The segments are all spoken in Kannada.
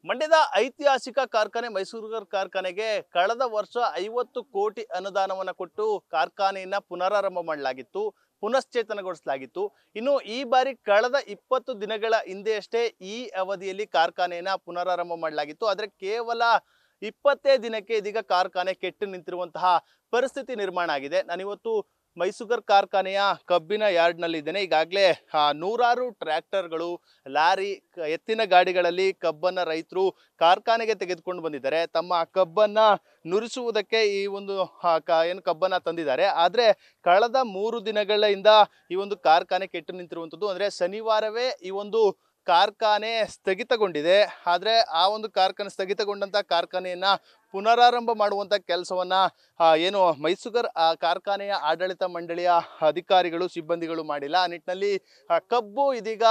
ಮಂಡ್ಯದ ಐತಿಹಾಸಿಕ ಕಾರ್ಖಾನೆ ಮೈಸೂರು ಕಾರ್ಖಾನೆಗೆ ಕಳೆದ ವರ್ಷ 50 ಕೋಟಿ ಅನುದಾನವನ್ನು ಕೊಟ್ಟು ಕಾರ್ಖಾನೆಯನ್ನ ಪುನರಾರಂಭ ಮಾಡಲಾಗಿತ್ತು, ಪುನಶ್ಚೇತನಗೊಳಿಸಲಾಗಿತ್ತು. ಇನ್ನು ಈ ಬಾರಿ ಕಳೆದ 20 ದಿನಗಳ ಹಿಂದೆಯಷ್ಟೇ ಈ ಅವಧಿಯಲ್ಲಿ ಕಾರ್ಖಾನೆಯನ್ನ ಪುನರಾರಂಭ ಮಾಡಲಾಗಿತ್ತು. ಆದರೆ ಕೇವಲ 20 ದಿನಕ್ಕೆ ಇದೀಗ ಕಾರ್ಖಾನೆ ಕೆಟ್ಟು ನಿಂತಿರುವಂತಹ ಪರಿಸ್ಥಿತಿ ನಿರ್ಮಾಣ ಆಗಿದೆ. ನಾನಿವತ್ತು ಮೈಸೂರು ಕಾರ್ಖಾನೆಯ ಕಬ್ಬಿನ ಯಾರ್ಡ್ನಲ್ಲಿದ್ದೇನೆ. ಈಗಾಗಲೇ ನೂರಾರು ಟ್ರ್ಯಾಕ್ಟರ್ಗಳು, ಲಾರಿ, ಎತ್ತಿನ ಗಾಡಿಗಳಲ್ಲಿ ಕಬ್ಬನ್ನ ರೈತರು ಕಾರ್ಖಾನೆಗೆ ತೆಗೆದುಕೊಂಡು ಬಂದಿದ್ದಾರೆ. ತಮ್ಮ ಕಬ್ಬನ್ನ ನುರಿಸುವುದಕ್ಕೆ ಈ ಒಂದು ಏನು ಕಬ್ಬನ್ನ ತಂದಿದ್ದಾರೆ. ಆದರೆ ಕಳೆದ 3 ದಿನಗಳಿಂದ ಈ ಒಂದು ಕಾರ್ಖಾನೆ ಕೆಟ್ಟು ನಿಂತಿರುವಂಥದ್ದು. ಅಂದರೆ ಶನಿವಾರವೇ ಈ ಒಂದು ಕಾರ್ಖಾನೆ ಸ್ಥಗಿತಗೊಂಡಿದೆ. ಆದರೆ ಆ ಒಂದು ಕಾರ್ಖಾನೆ ಸ್ಥಗಿತಗೊಂಡಂಥ ಕಾರ್ಖಾನೆಯನ್ನ ಪುನರಾರಂಭ ಮಾಡುವಂಥ ಕೆಲಸವನ್ನ ಏನು ಮೈಸೂರು ಕಾರ್ಖಾನೆಯ ಆಡಳಿತ ಮಂಡಳಿಯ ಅಧಿಕಾರಿಗಳು, ಸಿಬ್ಬಂದಿಗಳು ಮಾಡಿಲ್ಲ. ಆ ನಿಟ್ಟಿನಲ್ಲಿ ಕಬ್ಬು ಇದೀಗ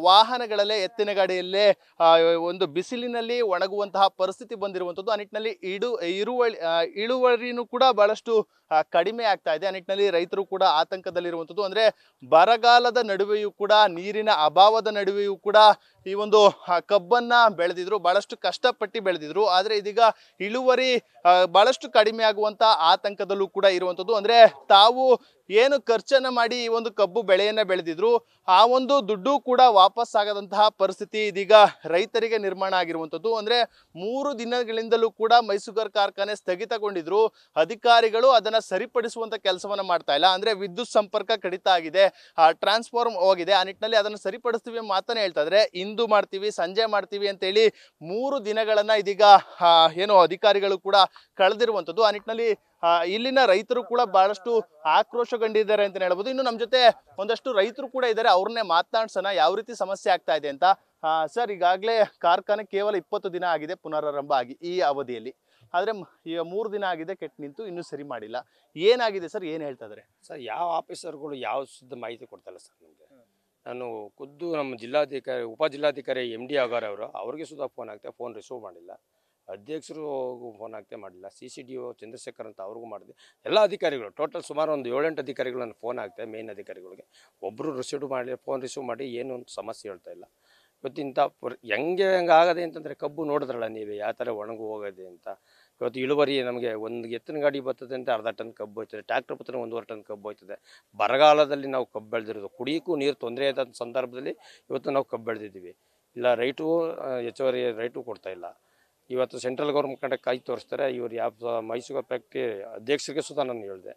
ವಾಹನಗಳಲ್ಲೇ, ಎತ್ತಿನ ಗಾಡಿಯಲ್ಲೇ ಒಂದು ಬಿಸಿಲಿನಲ್ಲಿ ಒಣಗುವಂತಹ ಪರಿಸ್ಥಿತಿ ಬಂದಿರುವಂಥದ್ದು. ಆ ನಿಟ್ಟಿನಲ್ಲಿ ಇಳುವರಿನೂ ಕೂಡ ಬಹಳಷ್ಟು ಕಡಿಮೆ ಆಗ್ತಾ ಇದೆ. ಆ ನಿಟ್ಟಿನಲ್ಲಿ ರೈತರು ಕೂಡ ಆತಂಕದಲ್ಲಿರುವಂಥದ್ದು. ಅಂದರೆ ಬರಗಾಲದ ನಡುವೆಯೂ ಕೂಡ, ನೀರಿನ ಅಭಾವದ ನಡುವೆಯೂ ಕೂಡ ಈ ಒಂದು ಕಬ್ಬನ್ನ ಬೆಳೆದಿದ್ರು, ಬಹಳಷ್ಟು ಕಷ್ಟಪಟ್ಟು ಬೆಳೆದಿದ್ರು. ಆದರೆ ಇದೀಗ ಇಳುವರಿ ಬಹಳಷ್ಟು ಕಡಿಮೆ ಆಗುವಂತ ಆತಂಕದಲ್ಲೂ ಕೂಡ ಇರುವಂಥದ್ದು. ಅಂದ್ರೆ ತಾವು ಏನು ಖರ್ಚನ್ನ ಮಾಡಿ ಈ ಒಂದು ಕಬ್ಬು ಬೆಳೆಯನ್ನ ಬೆಳೆದಿದ್ರು, ಆ ಒಂದು ದುಡ್ಡು ಕೂಡ ವಾಪಸ್ ಆಗದಂತಹ ಪರಿಸ್ಥಿತಿ ಇದೀಗ ರೈತರಿಗೆ ನಿರ್ಮಾಣ ಆಗಿರುವಂಥದ್ದು. ಅಂದ್ರೆ 3 ದಿನಗಳಿಂದಲೂ ಕೂಡ ಮೈಸೂರು ಕಾರ್ಖಾನೆ ಸ್ಥಗಿತಗೊಂಡಿದ್ರು. ಅಧಿಕಾರಿಗಳು ಅದನ್ನ ಸರಿಪಡಿಸುವಂತ ಕೆಲಸವನ್ನ ಮಾಡ್ತಾ ಇಲ್ಲ. ಅಂದ್ರೆ ವಿದ್ಯುತ್ ಸಂಪರ್ಕ ಕಡಿತ ಆಗಿದೆ, ಟ್ರಾನ್ಸ್ಫಾರ್ಮ್ ಹೋಗಿದೆ. ಆ ನಿಟ್ಟಿನಲ್ಲಿ ಅದನ್ನು ಸರಿಪಡಿಸ್ತೀವಿ ಮಾತಾನೆ ಹೇಳ್ತಾ ಇದ್ರೆ, ಇಂದು ಮಾಡ್ತೀವಿ, ಸಂಜೆ ಮಾಡ್ತೀವಿ ಅಂತ ಹೇಳಿ 3 ದಿನಗಳನ್ನ ಇದೀಗ ಏನು ಅಧಿಕಾರಿಗಳು ಕೂಡ ಕಳೆದಿರುವಂಥದ್ದು. ಆ ನಿಟ್ಟಿನಲ್ಲಿ ಇಲ್ಲಿನ ರೈತರು ಕೂಡ ಬಹಳಷ್ಟು ಆಕ್ರೋಶಗೊಂಡಿದ್ದಾರೆ ಅಂತ ಹೇಳ್ಬೋದು. ಇನ್ನು ನಮ್ಮ ಜೊತೆ ಒಂದಷ್ಟು ರೈತರು ಕೂಡ ಇದ್ದಾರೆ, ಅವ್ರನ್ನೇ ಮಾತನಾಡ್ಸೋಣ ಯಾವ ರೀತಿ ಸಮಸ್ಯೆ ಆಗ್ತಾ ಇದೆ ಅಂತ. ಸರ್, ಈಗಾಗಲೇ ಕಾರ್ಖಾನೆ ಕೇವಲ 20 ದಿನ ಆಗಿದೆ ಪುನರಾರಂಭ ಆಗಿ ಈ ಅವಧಿಯಲ್ಲಿ. ಆದ್ರೆ ಈಗ 3 ದಿನ ಆಗಿದೆ ಕೆಟ್ಟು ನಿಂತು, ಇನ್ನೂ ಸರಿ ಮಾಡಿಲ್ಲ. ಏನಾಗಿದೆ ಸರ್, ಏನ್ ಹೇಳ್ತಾ ಇದಾರೆ ಸರ್? ಯಾವ ಆಫೀಸರ್ಗಳು ಯಾವ ಸುದ್ದ ಮಾಹಿತಿ ಕೊಡ್ತಾಯಿಲ್ಲ ಸರ್ ನಮಗೆ. ನಾನು ಖುದ್ದು ನಮ್ಮ ಜಿಲ್ಲಾಧಿಕಾರಿ, ಉಪಜಿಲ್ಲಾಧಿಕಾರಿ MD ಆಗಾರವರು, ಅವ್ರಿಗೆ ಸುಧಾ ಫೋನ್ ಆಗ್ತದೆ, ಫೋನ್ ರಿಸೀವ್ ಮಾಡಿಲ್ಲ. ಅಧ್ಯಕ್ಷರು ಫೋನ್ ಆಗ್ತೇ ಮಾಡಿಲ್ಲ. CCDO ಚಂದ್ರಶೇಖರ್ ಅಂತ ಅವ್ರಿಗೂ ಮಾಡಿದೆ. ಎಲ್ಲ ಅಧಿಕಾರಿಗಳು ಟೋಟಲ್ ಸುಮಾರು ಒಂದು 7-8 ಅಧಿಕಾರಿಗಳು ನನ್ನ ಫೋನ್ ಆಗ್ತದೆ, ಮೇನ್ ಅಧಿಕಾರಿಗಳಿಗೆ. ಒಬ್ಬರು ಫೋನ್ ರಿಸೀವ್ ಮಾಡಿ ಏನು ಒಂದು ಸಮಸ್ಯೆ ಹೇಳ್ತಾ ಇಲ್ಲ. ಇವತ್ತಿಂಥ ಹೆಂಗೆ ಆಗದೆ ಅಂತಂದರೆ, ಕಬ್ಬು ನೋಡಿದ್ರಲ್ಲ ನೀವೇ ಯಾವ ಥರ ಒಣಗು ಹೋಗೋದೆ ಅಂತ. ಇವತ್ತು ಇಳುವರಿ ನಮಗೆ ಒಂದು ಎತ್ತಿನ ಗಾಡಿ ಬರ್ತದೆ ಅಂತ 1/2 ಟನ್ ಕಬ್ಬು ಹೋಯ್ತದೆ, ಟ್ರ್ಯಾಕ್ಟರ್ ಬರ್ತದೆ 1.5 ಟನ್ ಕಬ್ಬು ಹೋಯ್ತದೆ. ಬರಗಾಲದಲ್ಲಿ ನಾವು ಕಬ್ಬು ಬೆಳೆದಿರೋದು, ಕುಡಿಯೋಕ್ಕೂ ನೀರು ತೊಂದರೆ ಆದ ಸಂದರ್ಭದಲ್ಲಿ ಇವತ್ತು ನಾವು ಕಬ್ಬು ಬೆಳೆದಿದ್ದೀವಿ. ಇಲ್ಲ ರೈಟು ಹೆಚ್ಚುವರಿ ರೈಟು ಕೊಡ್ತಾ ಇಲ್ಲ. ಇವತ್ತು ಸೆಂಟ್ರಲ್ ಗೌರ್ಮೆಂಟ್ ಕಡೆ ಕೈ ತೋರಿಸ್ತಾರೆ. ಇವರು ಯಾವ ಮೈಸೂರು ಫ್ಯಾಕ್ಟ್ರಿ ಅಧ್ಯಕ್ಷರಿಗೆ ಸುಧಾ ನಾನು ಹೇಳಿದೆ.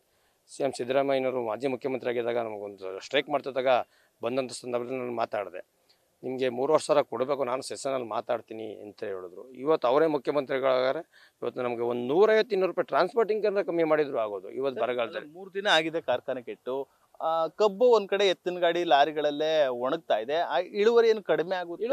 CM ಸಿದ್ದರಾಮಯ್ಯನವರು ಮಾಜಿ ಮುಖ್ಯಮಂತ್ರಿ ಆಗಿದ್ದಾಗ ನಮಗೊಂದು ಸ್ಟ್ರೈಕ್ ಮಾಡ್ತಿದ್ದಾಗ ಬಂದಂಥ ಸಂದರ್ಭದಲ್ಲಿ ನಾನು ಮಾತಾಡಿದೆ, ನಿಮಗೆ 3 ವರ್ಷ ಕೊಡಬೇಕು, ನಾನು ಸೆಷನಲ್ಲಿ ಮಾತಾಡ್ತೀನಿ ಅಂತ ಹೇಳಿದ್ರು. ಇವತ್ತು ಅವರೇ ಮುಖ್ಯಮಂತ್ರಿಗಳಾಗಾರೆ ಇವತ್ತು ನಮಗೆ ಒಂದು 150-200 ರೂಪಾಯಿ ಟ್ರಾನ್ಸ್ಪೋರ್ಟಿಂಗ್ ಅಂತ ಕಮ್ಮಿ ಮಾಡಿದ್ರು ಆಗೋದು. ಇವತ್ತು ಬರಗಾಲದಲ್ಲಿ 3 ದಿನ ಆಗಿದೆ ಕಾರ್ಖಾನೆ ಕೆಟ್ಟು. ಕಬ್ಬು ಒಂದ್ ಕಡೆ ಎತ್ತಿನ ಗಾಡಿ, ಲಾರಿಗಳಲ್ಲೇ ಒಣಗ್ತಾ ಇದೆ. ಇಳುವರಿ ಏನು ಕಡಿಮೆ ಆಗುತ್ತೆ?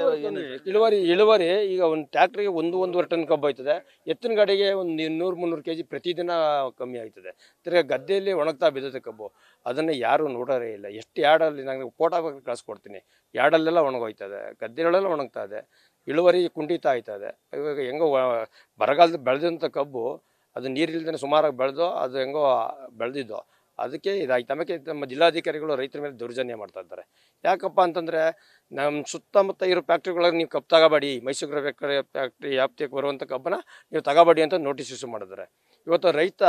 ಇಳುವರಿ ಈಗ ಒಂದು ಟ್ರ್ಯಾಕ್ಟ್ರಿಗೆ 1-1.5 ಟನ್ ಕಬ್ಬು ಆಯ್ತದೆ. ಎತ್ತಿನ ಗಾಡಿಗೆ ಒಂದು 200-300 kg ಪ್ರತಿದಿನ ಕಮ್ಮಿ ಆಯ್ತದೆ. ತಿರ್ಗಿ ಗದ್ದೆಯಲ್ಲಿ ಒಣಗ್ತಾ ಬಿದ್ದದೆ ಕಬ್ಬು. ಅದನ್ನು ಯಾರು ನೋಡೋರೇ ಇಲ್ಲ. ಎಷ್ಟು ಯಾರ್ಡಲ್ಲಿ ನಾನು ಫೋಟೋ ಕಳಿಸ್ಕೊಡ್ತೀನಿ, ಯಾರ್ಡಲ್ಲೆಲ್ಲ ಒಣಗೋಯ್ತದೆ, ಗದ್ದೆಗಳೆಲ್ಲ ಒಣಗ್ತಾ ಇದೆ, ಇಳುವರಿ ಕುಂಠಿತ ಆಯ್ತದೆ. ಇವಾಗ ಹೆಂಗೋ ಬರಗಾಲದ ಬೆಳೆದಂಥ ಕಬ್ಬು ಅದು ನೀರಿಲ್ದೇ ಸುಮಾರಾಗಿ ಬೆಳೆದು ಅದು ಹೆಂಗೋ ಬೆಳೆದಿದ್ದು, ಅದಕ್ಕೆ ಇದಾಯ್ತು. ಆಮೇಲೆ ನಮ್ಮ ಜಿಲ್ಲಾಧಿಕಾರಿಗಳು ರೈತರ ಮೇಲೆ ದೌರ್ಜನ್ಯ ಮಾಡ್ತಾ ಇದ್ದಾರೆ. ಯಾಕಪ್ಪ ಅಂತಂದರೆ, ನಮ್ಮ ಸುತ್ತಮುತ್ತ ಇರೋ ಫ್ಯಾಕ್ಟ್ರಿಗಳಿಗೆ ನೀವು ಕಬ್ಬು ತಗೋಬೇಡಿ, ಮೈಸೂರು ಫ್ಯಾಕ್ಟ್ರಿ ವ್ಯಾಪ್ತಿಗೆ ಬರುವಂಥ ಕಬ್ಬನ್ನ ನೀವು ತಗೋಬೇಡಿ ಅಂತ ನೋಟಿಸ್ ಇಶ್ಯೂ ಮಾಡಿದ್ದಾರೆ. ಇವತ್ತು ರೈತ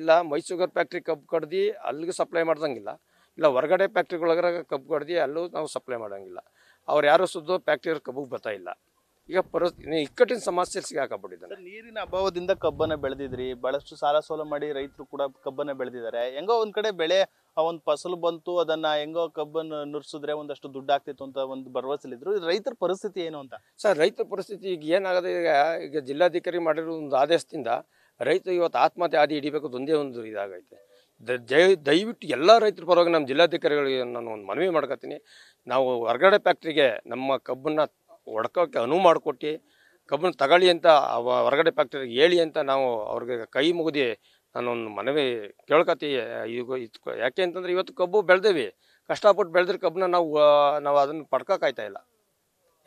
ಇಲ್ಲ ಮೈಸೂರು ಫ್ಯಾಕ್ಟ್ರಿ ಕಬ್ಬು ಕಡ್ದು ಅಲ್ಲಿಗೂ ಸಪ್ಲೈ ಮಾಡ್ದಂಗಿಲ್ಲ, ಇಲ್ಲ ಹೊರಗಡೆ ಫ್ಯಾಕ್ಟ್ರಿಗಳಾಗ ಕಬ್ಬು ಕಡ್ದು ಅಲ್ಲೂ ನಾವು ಸಪ್ಲೈ ಮಾಡೋಂಗಿಲ್ಲ. ಅವ್ರು ಯಾರೂ ಸುದ್ದು ಫ್ಯಾಕ್ಟ್ರಿ ಕಬ್ಬಿಗೆ ಬರ್ತಾ ಇಲ್ಲ. ಈಗ ಇಕ್ಕಟ್ಟಿನ ಸಮಸ್ಯೆ ಸಿಗಾಕಬಿಟ್ಟಿದ್ದಾರೆ. ನೀರಿನ ಅಭಾವದಿಂದ ಕಬ್ಬನ್ನ ಬೆಳೆದಿದ್ರಿ, ಬಹಳಷ್ಟು ಸಾಲ ಸೋಲ ಮಾಡಿ ರೈತರು ಕೂಡ ಕಬ್ಬನ್ನ ಬೆಳೆದಿದ್ದಾರೆ. ಹೆಂಗೋ ಒಂದ್ ಕಡೆ ಬೆಳೆ ಒಂದು ಫಸಲು ಬಂತು, ಅದನ್ನ ಹೆಂಗೋ ಕಬ್ಬನ್ನು ನುರ್ಸಿದ್ರೆ ಒಂದಷ್ಟು ದುಡ್ಡು ಆಗ್ತಿತ್ತು ಅಂತ ಒಂದು ಭರವಸೆಲಿದ್ರು. ರೈತರ ಪರಿಸ್ಥಿತಿ ಏನು ಅಂತ ಸರ್? ರೈತರ ಪರಿಸ್ಥಿತಿ ಈಗ ಏನಾಗದೆ, ಈಗ ಜಿಲ್ಲಾಧಿಕಾರಿ ಮಾಡಿರೋ ಒಂದು ಆದೇಶದಿಂದ ರೈತ ಇವತ್ತು ಆತ್ಮಹತ್ಯೆ ಆದಿ ಹಿಡಿಬೇಕು ಒಂದೇ ಒಂದು ಇದಾಗೈತೆ. ದಯವಿಟ್ಟು ಎಲ್ಲ ರೈತರ ಪರವಾಗಿ ನಮ್ಮ ಜಿಲ್ಲಾಧಿಕಾರಿಗಳಿಗೆ ನಾನು ಒಂದು ಮನವಿ ಮಾಡ್ಕೊತೀನಿ. ನಾವು ಹೊರಗಡೆ ಫ್ಯಾಕ್ಟ್ರಿಗೆ ನಮ್ಮ ಕಬ್ಬನ್ನು ಹೊಡ್ಕೋಕ್ಕೆ ಅನುವು ಮಾಡಿಕೊಟ್ಟು ಕಬ್ಬನ್ನು ತಗೊಳ್ಳಿ ಅಂತ ಹೊರಗಡೆ ಫ್ಯಾಕ್ಟ್ರಿಗೆ ಹೇಳಿ ಅಂತ ನಾವು ಅವ್ರಿಗೆ ಕೈ ಮುಗಿದು ನಾನೊಂದು ಮನವಿ ಕೇಳ್ಕೊತೀವಿ. ಈಗ ಯಾಕೆ ಅಂತಂದರೆ, ಇವತ್ತು ಕಬ್ಬು ಬೆಳೆದೇವಿ, ಕಷ್ಟಪಟ್ಟು ಬೆಳೆದ್ರೆ ಕಬ್ಬನ್ನ ನಾವು ಅದನ್ನು ಪಡ್ಕೋಕ್ಕಾಯ್ತಾ ಇಲ್ಲ.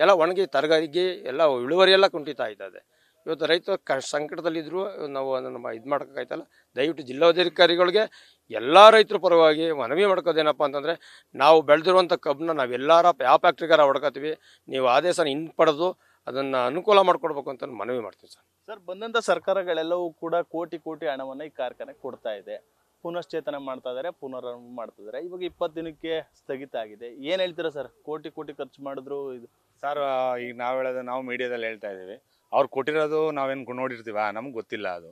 ಎಲ್ಲ ಒಣಗಿ ತರಕಾರಿಗೆ ಎಲ್ಲ ಇಳುವರಿ ಎಲ್ಲ ಕುಂಠಿತ ಆಯ್ತದೆ. ಇವತ್ತು ರೈತ ಸಂಕಟದಲ್ಲಿದ್ದರೂ ನಾವು ಅದನ್ನು ಇದು ಮಾಡೋಕ್ಕಾಯ್ತಲ್ಲ. ದಯವಿಟ್ಟು ಜಿಲ್ಲಾಧಿಕಾರಿಗಳಿಗೆ ಎಲ್ಲ ರೈತರ ಪರವಾಗಿ ಮನವಿ ಮಾಡ್ಕೋದೇನಪ್ಪ ಅಂತಂದರೆ, ನಾವು ಬೆಳೆದಿರುವಂಥ ಕಬ್ಬನ್ನ ನಾವೆಲ್ಲರ ಯಾವ ಫ್ಯಾಕ್ಟ್ರಿಗಾರ ಹೊಡ್ಕೋತೀವಿ, ನೀವು ಆದೇಶನ ಹಿಂಪಡೆದು ಅದನ್ನು ಅನುಕೂಲ ಮಾಡಿಕೊಡ್ಬೇಕು ಅಂತ ಮನವಿ ಮಾಡ್ತೀವಿ ಸರ್. ಸರ್, ಬಂದಂಥ ಸರ್ಕಾರಗಳೆಲ್ಲವೂ ಕೂಡ ಕೋಟಿ ಕೋಟಿ ಹಣವನ್ನು ಈ ಕಾರ್ಖಾನೆ ಕೊಡ್ತಾ ಇದೆ, ಪುನಶ್ಚೇತನ ಮಾಡ್ತಾ ಇದ್ದಾರೆ, ಪುನರಾರಂಭ ಮಾಡ್ತಾ ಇದ್ದಾರೆ. ಇವಾಗ 20 ದಿನಕ್ಕೆ ಸ್ಥಗಿತ ಆಗಿದೆ. ಏನು ಹೇಳ್ತೀರಾ ಸರ್? ಕೋಟಿ ಕೋಟಿ ಖರ್ಚು ಮಾಡಿದ್ರು ಇದು ಸರ್. ಈಗ ನಾವು ಹೇಳೋದು, ನಾವು ಮೀಡಿಯಾದಲ್ಲಿ ಹೇಳ್ತಾ ಇದ್ದೀವಿ, ಅವ್ರು ಕೊಟ್ಟಿರೋದು ನಾವೇನು ನೋಡಿರ್ತೀವ, ನಮ್ಗೆ ಗೊತ್ತಿಲ್ಲ. ಅದು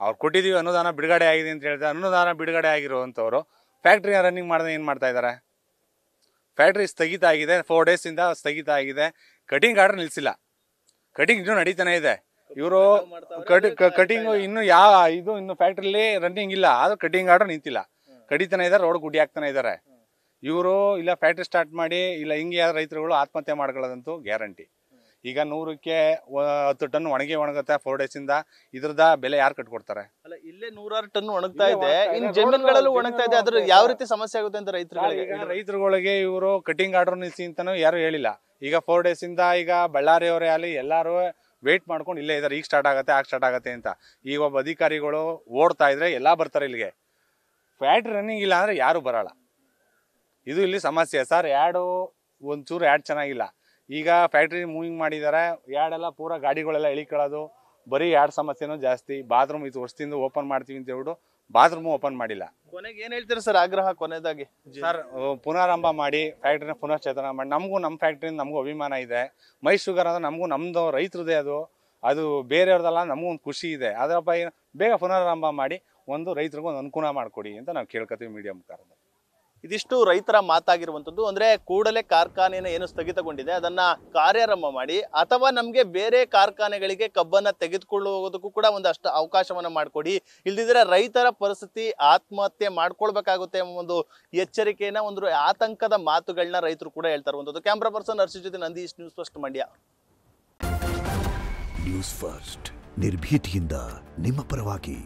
ಅವ್ರು ಕೊಟ್ಟಿದ್ದೀವಿ, ಅನುದಾನ ಬಿಡುಗಡೆ ಆಗಿದೆ ಅಂತ ಹೇಳ್ತಾರೆ. ಅನುದಾನ ಬಿಡುಗಡೆ ಆಗಿರುವಂಥವ್ರು ಫ್ಯಾಕ್ಟ್ರಿ ರನ್ನಿಂಗ್ ಮಾಡಿದ್ರೆ ಏನು ಮಾಡ್ತಾ ಇದ್ದಾರೆ? ಫ್ಯಾಕ್ಟ್ರಿ ಸ್ಥಗಿತ ಆಗಿದೆ, 4 ಡೇಸಿಂದ ಸ್ಥಗಿತ ಆಗಿದೆ. ಕಟಿಂಗ್ ಆರ್ಡರ್ ನಿಲ್ಲಿಸಿಲ್ಲ, ಕಟಿಂಗ್ ಇನ್ನೂ ನಡೀತಾನೆ ಇದೆ. ಇವರು ಕಟಿಂಗು ಇನ್ನು ಇನ್ನು ಫ್ಯಾಕ್ಟ್ರಿಲಿ ರನ್ನಿಂಗ್ ಇಲ್ಲ, ಆದ್ರೂ ಕಟಿಂಗ್ ಆರ್ಡರ್ ನಿಂತಿಲ್ಲ, ಕಡಿತಾನೆ ಇದ್ದಾರೆ, ರೋಡ್ ಗುಡ್ಡಿ ಹಾಕ್ತಾನೆ ಇದ್ದಾರೆ. ಇವರು ಇಲ್ಲ ಫ್ಯಾಕ್ಟ್ರಿ ಸ್ಟಾರ್ಟ್ ಮಾಡಿ, ಇಲ್ಲ ಹಿಂಗೆ ಯಾರು ರೈತರುಗಳು ಆತ್ಮಹತ್ಯೆ ಮಾಡ್ಕೊಳ್ಳೋದಂತೂ ಗ್ಯಾರಂಟಿ. ಈಗ 100ಕ್ಕೆ 10 ಟನ್ ಒಣಗುತ್ತೆ 4 ಡೇಸಿಂದ. ಇದ್ರದ ಬೆಲೆ ಯಾರು ಕಟ್ಕೊಡ್ತಾರೆ? ಅಲ್ಲ, ಇಲ್ಲೇ 100 ಟನ್ ಒಣಗ್ತಾ ಇದೆ, ಇನ್ನು ಜಮೀನುಗಳಲ್ಲೂ ಒಣಗ್ತಾ ಇದೆ. ಅದ್ರ ಯಾವ ರೀತಿ ಸಮಸ್ಯೆ ಆಗುತ್ತೆ ಅಂತ ರೈತರುಗಳಿಗೆ ಇವರು ಕಟಿಂಗ್ ಆರ್ಡರ್ ನಿಲ್ಲಿಸಿ ಅಂತಾನು ಯಾರು ಹೇಳಿಲ್ಲ. ಈಗ 4 ಡೇಸಿಂದ ಈಗ ಬಳ್ಳಾರಿಯವರೇ ಆಗಲಿ ಎಲ್ಲರೂ ವೇಟ್ ಮಾಡ್ಕೊಂಡು ಇಲ್ಲೇ ಇದ್ದಾರೆ. ಈಗ ಸ್ಟಾರ್ಟ್ ಆಗತ್ತೆ ಅಂತ. ಈಗ ಒಬ್ಬ ಅಧಿಕಾರಿಗಳು ಓಡ್ತಾ ಇದ್ರೆ ಎಲ್ಲ ಬರ್ತಾರೆ ಇಲ್ಲಿಗೆ. ಫ್ಯಾಕ್ಟ್ರಿ ರನ್ನಿಂಗ್ ಇಲ್ಲ ಅಂದ್ರೆ ಯಾರು ಬರಲ್ಲ. ಇದು ಇಲ್ಲಿ ಸಮಸ್ಯೆ ಸರ್. ಒಂಚೂರು ಯಾಡ್ ಚೆನ್ನಾಗಿಲ್ಲ. ಈಗ ಫ್ಯಾಕ್ಟ್ರಿ ಮೂವಿಂಗ್ ಮಾಡಿದ್ದಾರೆ, ಯಾಡೆಲ್ಲ ಪೂರಾ ಗಾಡಿಗಳೆಲ್ಲ ಇಳಿಕೊಳ್ಳೋದು, ಬರೀ ಸಮಸ್ಯೆನೂ ಜಾಸ್ತಿ. ಬಾತ್ರೂಮ್ ಇದು ವರ್ಷದಿಂದ ಓಪನ್ ಮಾಡ್ತೀವಿ ಅಂತ ಹೇಳ್ಬಿಟ್ಟು ಬಾತ್ರೂಮ್ ಓಪನ್ ಮಾಡಿಲ್ಲ. ಕೊನೆಗೆ ಏನ್ ಹೇಳ್ತೀರಾ ಸರ್ ಆಗ್ರಹ? ಕೊನೆಯದಾಗಿ ಸರ್, ಪುನರಾರಂಭ ಮಾಡಿ, ಫ್ಯಾಕ್ಟ್ರಿನ ಪುನಶ್ಚೇತನ ಮಾಡಿ. ನಮಗೂ ನಮ್ಮ ಫ್ಯಾಕ್ಟ್ರಿಯಿಂದ ನಮಗೂ ಅಭಿಮಾನ ಇದೆ. ಮೈ ಶುಗರ್ ಅಂದ್ರೆ ನಮ್ಮದು ರೈತರದೇ, ಅದು ಬೇರೆಯವ್ರದಲ್ಲ. ನಮಗೂ ಒಂದು ಖುಷಿ ಇದೆ. ಅದರಪ್ಪ ಬೇಗ ಪುನರಾರಂಭ ಮಾಡಿ ಒಂದು ರೈತರಿಗೂ ಒಂದು ಅನುಕೂಲ ಮಾಡಿಕೊಡಿ ಅಂತ ನಾವು ಕೇಳ್ಕೊತೀವಿ ಮೀಡಿಯಾ ಮುಖಾಂತರ. ಇದಿಷ್ಟು ರೈತರ ಮಾತಾಗಿರುವಂಥದ್ದು. ಅಂದ್ರೆ ಕೂಡಲೇ ಕಾರ್ಖಾನೆಯನ್ನು ಏನು ಸ್ಥಗಿತಗೊಂಡಿದೆ ಅದನ್ನ ಕಾರ್ಯಾರಂಭ ಮಾಡಿ, ಅಥವಾ ನಮಗೆ ಬೇರೆ ಕಾರ್ಖಾನೆಗಳಿಗೆ ಕಬ್ಬನ್ನ ತೆಗೆದುಕೊಳ್ಳುವುದಕ್ಕೂ ಕೂಡ ಒಂದಷ್ಟು ಅವಕಾಶವನ್ನ ಮಾಡಿಕೊಡಿ. ಇಲ್ದಿದ್ರೆ ರೈತರ ಪರಿಸ್ಥಿತಿ ಆತ್ಮಹತ್ಯೆ ಮಾಡ್ಕೊಳ್ಬೇಕಾಗುತ್ತೆ ಎಂಬ ಒಂದು ಎಚ್ಚರಿಕೆಯನ್ನ, ಒಂದು ಆತಂಕದ ಮಾತುಗಳನ್ನ ರೈತರು ಕೂಡ ಹೇಳ್ತಾ ಇರುವಂಥದ್ದು. ಕ್ಯಾಮ್ರಾ ಪರ್ಸನ್ ಹರ್ಷಿ ಜೊತೆ Nandish, news first Mandya. News first ನಿರ್ಭೀತಿಯಿಂದ ನಿಮ್ಮ ಪರವಾಗಿ.